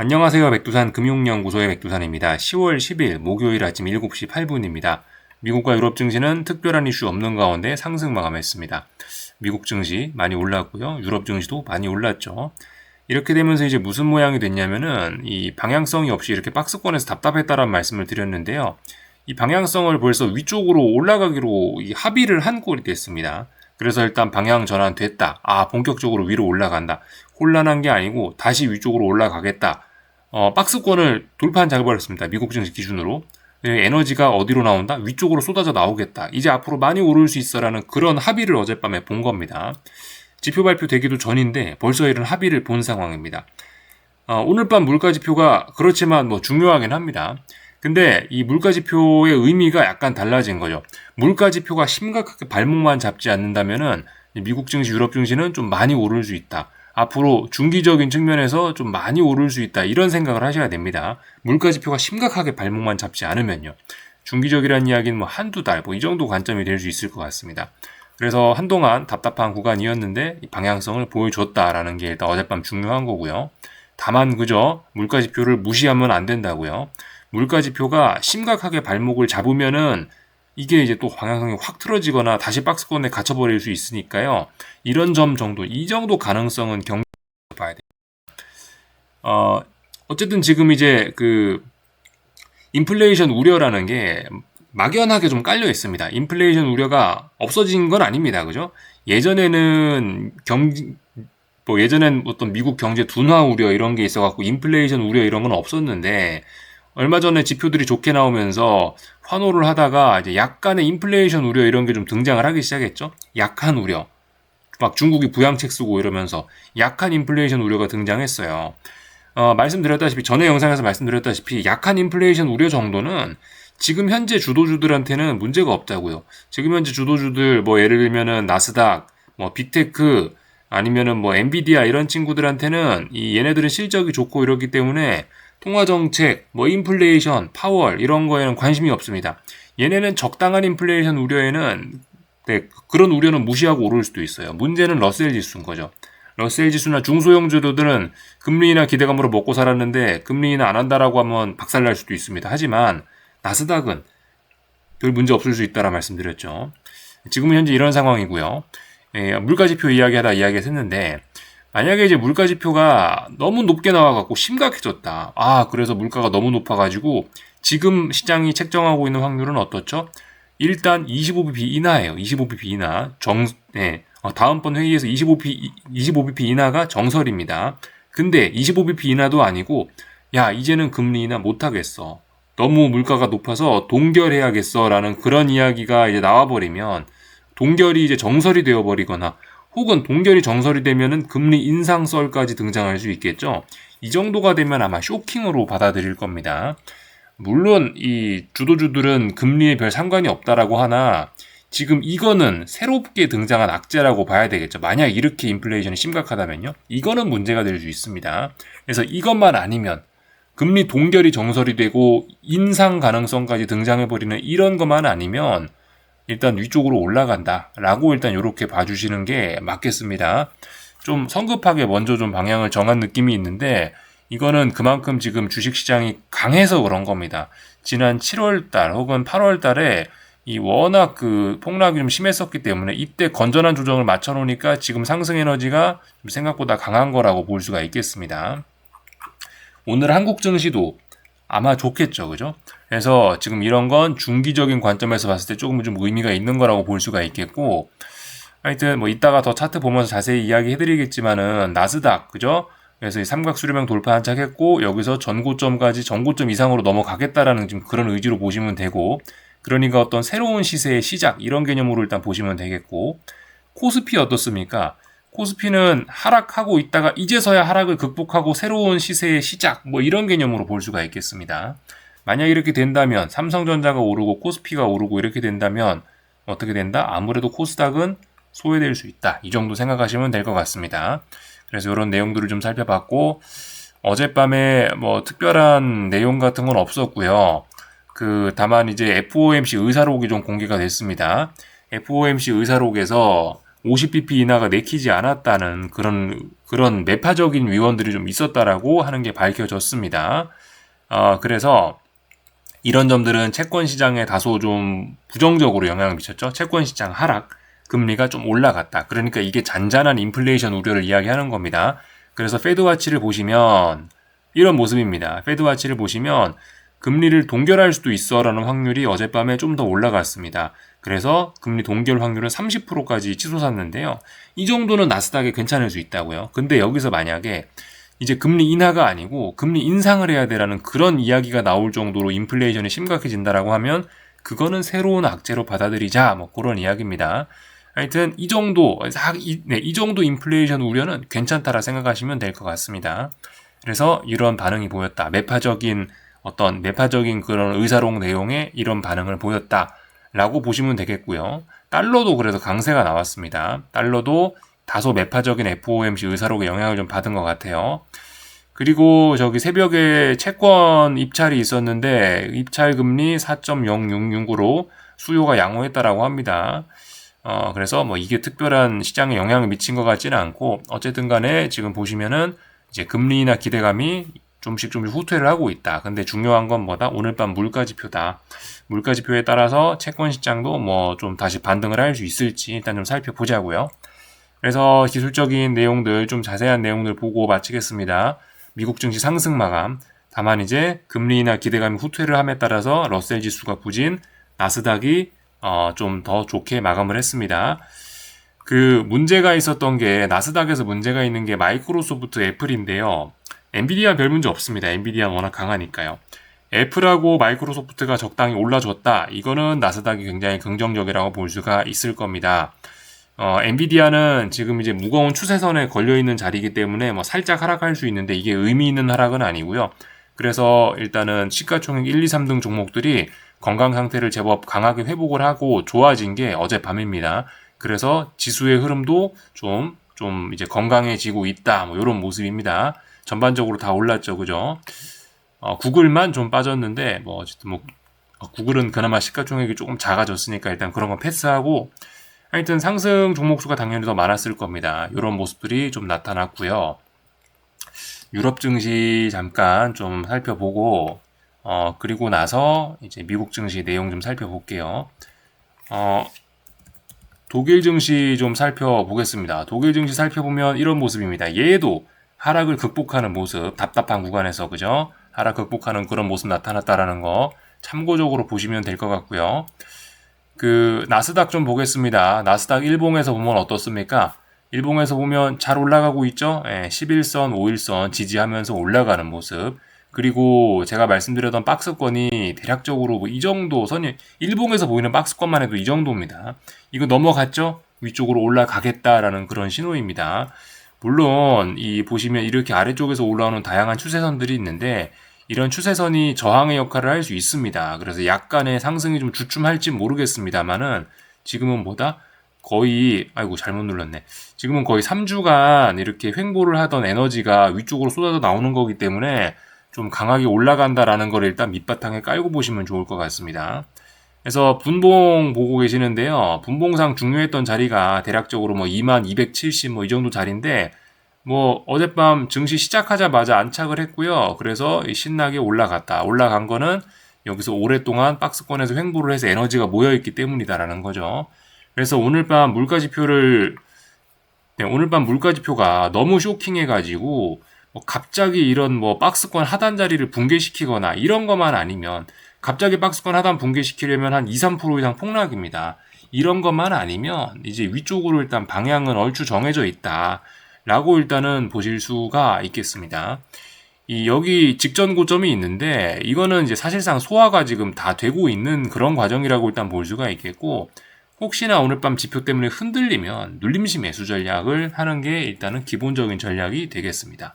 안녕하세요. 백두산 금융연구소의 백두산입니다. 10월 10일 목요일 아침 7시 8분입니다. 미국과 유럽 증시는 특별한 이슈 없는 가운데 상승 마감했습니다. 미국 증시 많이 올랐고요. 유럽 증시도 많이 올랐죠. 이렇게 되면서 이제 무슨 모양이 됐냐면은 이 방향성이 없이 이렇게 박스권에서 답답했다라는 말씀을 드렸는데요. 이 방향성을 벌써 위쪽으로 올라가기로 합의를 한 꼴이 됐습니다. 그래서 일단 방향 전환 됐다. 본격적으로 위로 올라간다. 혼란한 게 아니고 다시 위쪽으로 올라가겠다. 박스권을 돌파한 작업을 했습니다. 미국 증시 기준으로. 에너지가 어디로 나온다? 위쪽으로 쏟아져 나오겠다. 이제 앞으로 많이 오를 수 있어라는 그런 합의를 어젯밤에 본 겁니다. 지표 발표되기도 전인데 벌써 이런 합의를 본 상황입니다. 오늘 밤 물가지표가 그렇지만 중요하긴 합니다. 근데 이 물가지표의 의미가 약간 달라진 거죠. 물가지표가 심각하게 발목만 잡지 않는다면은 미국 증시, 유럽 증시는 좀 많이 오를 수 있다. 앞으로 중기적인 측면에서 좀 많이 오를 수 있다. 이런 생각을 하셔야 됩니다. 물가지표가 심각하게 발목만 잡지 않으면요. 중기적이라는 이야기는 한두 달, 이 정도 관점이 될 수 있을 것 같습니다. 그래서 한동안 답답한 구간이었는데 방향성을 보여줬다라는 게 일단 어젯밤 중요한 거고요. 다만 그저 물가지표를 무시하면 안 된다고요. 물가지표가 심각하게 발목을 잡으면은 이게 이제 또 방향성이 확 틀어지거나 다시 박스권에 갇혀버릴 수 있으니까요. 이런 점 정도, 이 정도 가능성은 경고해 봐야 돼요. 어쨌든 지금 이제 인플레이션 우려라는 게 막연하게 좀 깔려 있습니다. 인플레이션 우려가 없어진 건 아닙니다. 그죠? 예전에는 예전엔 어떤 미국 경제 둔화 우려 이런 게 있어갖고 인플레이션 우려 이런 건 없었는데 얼마 전에 지표들이 좋게 나오면서 환호를 하다가 이제 약간의 인플레이션 우려 이런 게 좀 등장을 하기 시작했죠. 약한 우려. 막 중국이 부양책 쓰고 이러면서 약한 인플레이션 우려가 등장했어요. 말씀드렸다시피 전에 영상에서 말씀드렸다시피 약한 인플레이션 우려 정도는 지금 현재 주도주들한테는 문제가 없다고요. 지금 현재 주도주들 예를 들면은 나스닥, 빅테크 아니면은 엔비디아 이런 친구들한테는 얘네들은 실적이 좋고 이러기 때문에 통화정책, 인플레이션, 파월 이런 거에는 관심이 없습니다. 얘네는 적당한 인플레이션 우려에는 그런 우려는 무시하고 오를 수도 있어요. 문제는 러셀 지수인 거죠. 러셀 지수나 중소형 주도들은 금리나 기대감으로 먹고 살았는데 금리나 안 한다라고 하면 박살날 수도 있습니다. 하지만 나스닥은 별 문제 없을 수 있다라 말씀드렸죠. 지금은 현재 이런 상황이고요. 물가지표 이야기했는데 만약에 이제 물가지표가 너무 높게 나와갖고 심각해졌다. 그래서 물가가 너무 높아가지고 지금 시장이 책정하고 있는 확률은 어떻죠? 일단 25bp 인하예요. 25bp 인하. 다음번 회의에서 25bp 인하가 정설입니다. 근데 25bp 인하도 아니고 이제는 금리 인하 못하겠어. 너무 물가가 높아서 동결해야겠어 라는 그런 이야기가 이제 나와버리면 동결이 이제 정설이 되어버리거나 혹은 동결이 정설이 되면은 금리 인상 썰까지 등장할 수 있겠죠. 이 정도가 되면 아마 쇼킹으로 받아들일 겁니다. 물론 이 주도주들은 금리에 별 상관이 없다라고 하나 지금 이거는 새롭게 등장한 악재라고 봐야 되겠죠. 만약 이렇게 인플레이션이 심각하다면요. 이거는 문제가 될 수 있습니다. 그래서 이것만 아니면 금리 동결이 정설이 되고 인상 가능성까지 등장해버리는 이런 것만 아니면 일단 위쪽으로 올라간다라고 일단 이렇게 봐주시는 게 맞겠습니다. 좀 성급하게 먼저 좀 방향을 정한 느낌이 있는데 이거는 그만큼 지금 주식시장이 강해서 그런 겁니다. 지난 7월달 혹은 8월달에 워낙 폭락이 좀 심했었기 때문에 이때 건전한 조정을 맞춰놓으니까 지금 상승 에너지가 생각보다 강한 거라고 볼 수가 있겠습니다. 오늘 한국 증시도 아마 좋겠죠, 그죠? 그래서 지금 이런 건 중기적인 관점에서 봤을 때 조금 좀 의미가 있는 거라고 볼 수가 있겠고, 하여튼 이따가 더 차트 보면서 자세히 이야기 해드리겠지만은 나스닥, 그죠? 그래서 이 삼각수렴형 돌파 한착했고 여기서 전고점까지 전고점 이상으로 넘어가겠다라는 지금 그런 의지로 보시면 되고, 그러니까 어떤 새로운 시세의 시작 이런 개념으로 일단 보시면 되겠고, 코스피 어떻습니까? 코스피는 하락하고 있다가 이제서야 하락을 극복하고 새로운 시세의 시작 이런 개념으로 볼 수가 있겠습니다. 만약 이렇게 된다면 삼성전자가 오르고 코스피가 오르고 이렇게 된다면 어떻게 된다? 아무래도 코스닥은 소외될 수 있다. 이 정도 생각하시면 될 것 같습니다. 그래서 이런 내용들을 좀 살펴봤고 어젯밤에 특별한 내용 같은 건 없었고요. 다만 이제 FOMC 의사록이 좀 공개가 됐습니다. FOMC 의사록에서 50bp 인하가 내키지 않았다는 그런 그런 매파적인 위원들이 좀 있었다라고 하는 게 밝혀졌습니다. 그래서 이런 점들은 채권 시장에 다소 좀 부정적으로 영향을 미쳤죠. 채권 시장 하락, 금리가 좀 올라갔다. 그러니까 이게 잔잔한 인플레이션 우려를 이야기하는 겁니다. 그래서 페드와치를 보시면 이런 모습입니다. 페드와치를 보시면 금리를 동결할 수도 있어라는 확률이 어젯밤에 좀 더 올라갔습니다. 그래서 금리 동결 확률은 30%까지 치솟았는데요. 이 정도는 나스닥에 괜찮을 수 있다고요. 근데 여기서 만약에 이제 금리 인하가 아니고 금리 인상을 해야 되라는 그런 이야기가 나올 정도로 인플레이션이 심각해진다라고 하면 그거는 새로운 악재로 받아들이자 뭐 그런 이야기입니다. 하여튼 이 정도 인플레이션 우려는 괜찮다라 생각하시면 될 것 같습니다. 그래서 이런 반응이 보였다. 매파적인 그런 의사록 내용의 이런 반응을 보였다라고 보시면 되겠고요. 달러도 그래서 강세가 나왔습니다. 달러도 다소 매파적인 FOMC 의사록에 영향을 좀 받은 것 같아요. 그리고 저기 새벽에 채권 입찰이 있었는데 입찰 금리 4.066으로 수요가 양호했다라고 합니다. 그래서 뭐 이게 특별한 시장에 영향을 미친 것 같지는 않고 어쨌든 간에 지금 보시면은 이제 금리나 기대감이 좀씩 후퇴를 하고 있다. 근데 중요한 건 뭐다? 오늘 밤 물가지표다. 물가지표에 따라서 채권 시장도 뭐 좀 다시 반등을 할 수 있을지 일단 좀 살펴보자고요. 그래서 기술적인 내용들, 좀 자세한 내용들 보고 마치겠습니다. 미국 증시 상승 마감. 다만 이제 금리나 기대감이 후퇴를 함에 따라서 러셀 지수가 부진, 나스닥이 좀 더 좋게 마감을 했습니다. 그 문제가 있었던 게 나스닥에서 문제가 있는 게 마이크로소프트, 애플인데요. 엔비디아 별 문제 없습니다. 엔비디아 워낙 강하니까요. 애플하고 마이크로소프트가 적당히 올라줬다. 이거는 나스닥이 굉장히 긍정적이라고 볼 수가 있을 겁니다. 엔비디아는 지금 이제 무거운 추세선에 걸려있는 자리이기 때문에 뭐 살짝 하락할 수 있는데 이게 의미 있는 하락은 아니고요. 그래서 일단은 시가총액 1, 2, 3등 종목들이 건강 상태를 제법 강하게 회복을 하고 좋아진 게 어젯밤입니다. 그래서 지수의 흐름도 좀 이제 건강해지고 있다. 뭐 이런 모습입니다. 전반적으로 다 올랐죠. 그죠? 구글만 좀 빠졌는데 뭐 어쨌든 뭐 구글은 그나마 시가총액이 조금 작아졌으니까 일단 그런 건 패스하고 하여튼 상승 종목수가 당연히 더 많았을 겁니다. 이런 모습들이 좀 나타났고요. 유럽 증시 잠깐 좀 살펴보고 그리고 나서 이제 미국 증시 내용 좀 살펴볼게요. 독일 증시 좀 살펴보겠습니다. 독일 증시 살펴보면 이런 모습입니다. 얘도 하락을 극복하는 모습, 답답한 구간에서 그죠? 하락 극복하는 그런 모습 나타났다라는 거 참고적으로 보시면 될 것 같고요. 그 나스닥 좀 보겠습니다. 나스닥 일봉에서 보면 어떻습니까? 일봉에서 보면 잘 올라가고 있죠? 11선, 5일선 지지하면서 올라가는 모습. 그리고 제가 말씀드렸던 박스권이 대략적으로 뭐 이 정도 선이 일봉에서 보이는 박스권만 해도 이 정도입니다. 이거 넘어갔죠? 위쪽으로 올라가겠다라는 그런 신호입니다. 물론 이 보시면 이렇게 아래쪽에서 올라오는 다양한 추세선들이 있는데 이런 추세선이 저항의 역할을 할 수 있습니다. 그래서 약간의 상승이 좀 주춤할지 모르겠습니다만은 지금은 거의 잘못 눌렀네. 지금은 거의 3주간 이렇게 횡보를 하던 에너지가 위쪽으로 쏟아져 나오는 거기 때문에 좀 강하게 올라간다라는 걸 일단 밑바탕에 깔고 보시면 좋을 것 같습니다. 그래서 분봉 보고 계시는데요. 분봉상 중요했던 자리가 대략적으로 뭐 2270 뭐 이 정도 자리인데 뭐 어젯밤 증시 시작하자마자 안착을 했고요. 그래서 신나게 올라간 거는 여기서 오랫동안 박스권에서 횡보를 해서 에너지가 모여있기 때문이다라는 거죠. 그래서 오늘 밤 물가지표가 너무 쇼킹해가지고 뭐 갑자기 이런 뭐 박스권 하단 자리를 붕괴시키거나 이런 것만 아니면 갑자기 박스권 하단 붕괴시키려면 한 2, 3% 이상 폭락입니다. 이런 것만 아니면 이제 위쪽으로 일단 방향은 얼추 정해져 있다. 라고 일단은 보실 수가 있겠습니다. 여기 직전 고점이 있는데 이거는 이제 사실상 소화가 지금 다 되고 있는 그런 과정이라고 일단 볼 수가 있겠고 혹시나 오늘 밤 지표 때문에 흔들리면 눌림시 매수 전략을 하는 게 일단은 기본적인 전략이 되겠습니다.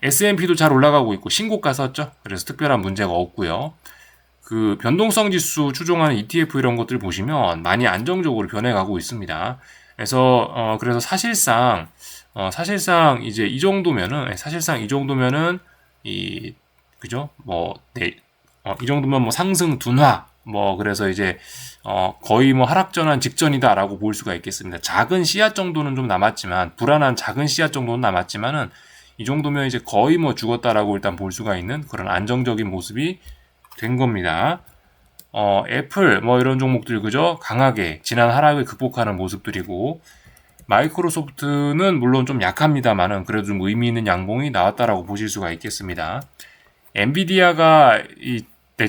S&P도 잘 올라가고 있고 신고가 썼죠. 그래서 특별한 문제가 없고요. 그 변동성 지수 추종하는 ETF 이런 것들 보시면 많이 안정적으로 변해가고 있습니다. 그래서 사실상 이제 이 정도면은 그죠? 이 정도면 뭐 상승 둔화 그래서 이제 거의 하락 전환 직전이다라고 볼 수가 있겠습니다. 작은 씨앗 정도는 좀 남았지만, 불안한 작은 씨앗 정도는 남았지만은 이 정도면 이제 거의 죽었다라고 일단 볼 수가 있는 그런 안정적인 모습이 된 겁니다. 애플 이런 종목들 그죠? 강하게 지난 하락을 극복하는 모습들이고, 마이크로소프트는 물론 좀 약합니다만은 그래도 좀 의미 있는 양봉이 나왔다라고 보실 수가 있겠습니다. 엔비디아가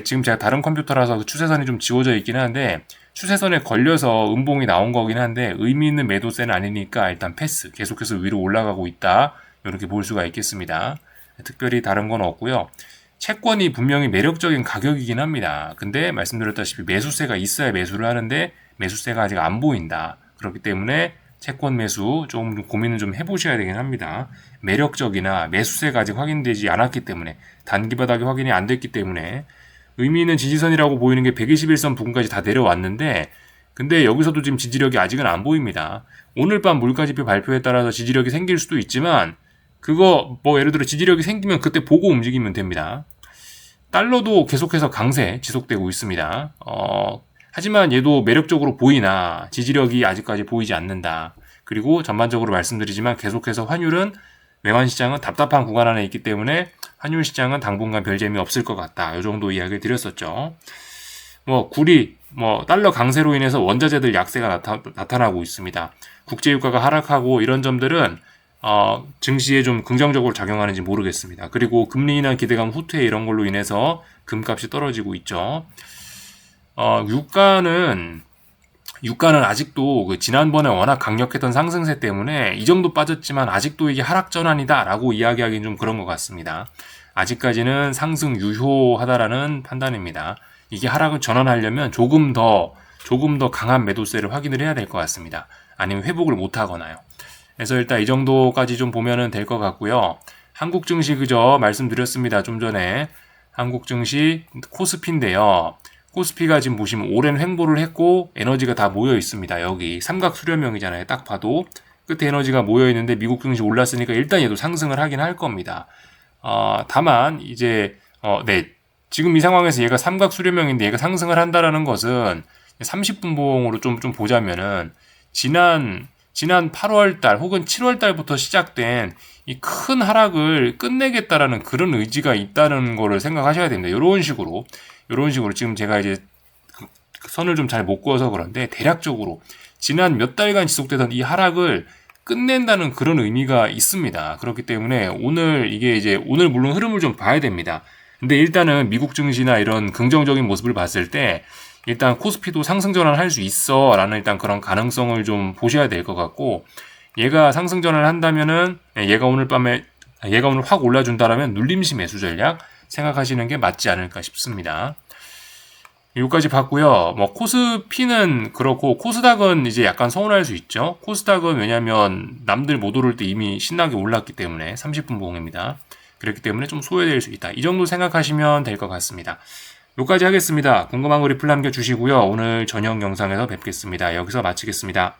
지금 제가 다른 컴퓨터라서 그 추세선이 좀 지워져 있긴 한데, 추세선에 걸려서 음봉이 나온 거긴 한데 의미 있는 매도세는 아니니까 일단 패스. 계속해서 위로 올라가고 있다, 이렇게 볼 수가 있겠습니다. 특별히 다른 건 없고요. 채권이 분명히 매력적인 가격이긴 합니다. 근데 말씀드렸다시피 매수세가 있어야 매수를 하는데 매수세가 아직 안 보인다. 그렇기 때문에 채권 매수 좀 고민을 좀 해보셔야 되긴 합니다. 매력적이나 매수세가 아직 확인되지 않았기 때문에, 단기 바닥이 확인이 안 됐기 때문에 의미 있는 지지선이라고 보이는 게 121선 부근까지 다 내려왔는데, 근데 여기서도 지금 지지력이 아직은 안 보입니다. 오늘 밤 물가지표 발표에 따라서 지지력이 생길 수도 있지만, 그거 예를 들어 지지력이 생기면 그때 보고 움직이면 됩니다. 달러도 계속해서 강세 지속되고 있습니다. 하지만 얘도 매력적으로 보이나 지지력이 아직까지 보이지 않는다. 그리고 전반적으로 말씀드리지만 계속해서 환율은, 외환 시장은 답답한 구간 안에 있기 때문에 환율 시장은 당분간 별 재미 없을 것 같다. 이 정도 이야기를 드렸었죠. 구리, 달러 강세로 인해서 원자재들 약세가 나타나고 있습니다. 국제유가가 하락하고 이런 점들은 증시에 좀 긍정적으로 작용하는지 모르겠습니다. 그리고 금리 인하 기대감 후퇴 이런 걸로 인해서 금값이 떨어지고 있죠. 유가는 아직도 지난번에 워낙 강력했던 상승세 때문에 이 정도 빠졌지만 아직도 이게 하락 전환이다라고 이야기하기는 좀 그런 것 같습니다. 아직까지는 상승 유효하다라는 판단입니다. 이게 하락을 전환하려면 조금 더 강한 매도세를 확인을 해야 될 것 같습니다. 아니면 회복을 못 하거나요. 그래서 일단 이 정도까지 좀 보면은 될 것 같고요. 한국 증시 그저 말씀드렸습니다. 좀 전에 한국 증시 코스피인데요. 코스피가 지금 보시면 오랜 횡보를 했고 에너지가 다 모여 있습니다. 여기 삼각 수렴형이잖아요. 딱 봐도 끝에 에너지가 모여 있는데 미국 증시 올랐으니까 일단 얘도 상승을 하긴 할 겁니다. 다만 이제 지금 이 상황에서 얘가 삼각 수렴형인데 얘가 상승을 한다라는 것은 30분 봉으로 좀 보자면은 지난 8월 달 혹은 7월 달부터 시작된 이 큰 하락을 끝내겠다라는 그런 의지가 있다는 거를 생각하셔야 됩니다. 이런 식으로 지금 제가 이제 그 선을 좀 잘 못 그어서 그런데 대략적으로 지난 몇 달간 지속되던 이 하락을 끝낸다는 그런 의미가 있습니다. 그렇기 때문에 오늘 물론 흐름을 좀 봐야 됩니다. 근데 일단은 미국 증시나 이런 긍정적인 모습을 봤을 때 일단 코스피도 상승 전환할 수 있어 라는 일단 그런 가능성을 좀 보셔야 될 것 같고, 얘가 상승 전환을 한다면은 얘가 오늘 확 올라준다라면 눌림시 매수 전략 생각하시는 게 맞지 않을까 싶습니다. 여기까지 봤고요. 코스피는 그렇고 코스닥은 이제 약간 서운할 수 있죠. 코스닥은 왜냐면 남들 못 오를 때 이미 신나게 올랐기 때문에 30분 봉입니다. 그렇기 때문에 좀 소외될 수 있다. 이 정도 생각하시면 될 것 같습니다. 여기까지 하겠습니다. 궁금한 거 리플 남겨주시고요. 오늘 저녁 영상에서 뵙겠습니다. 여기서 마치겠습니다.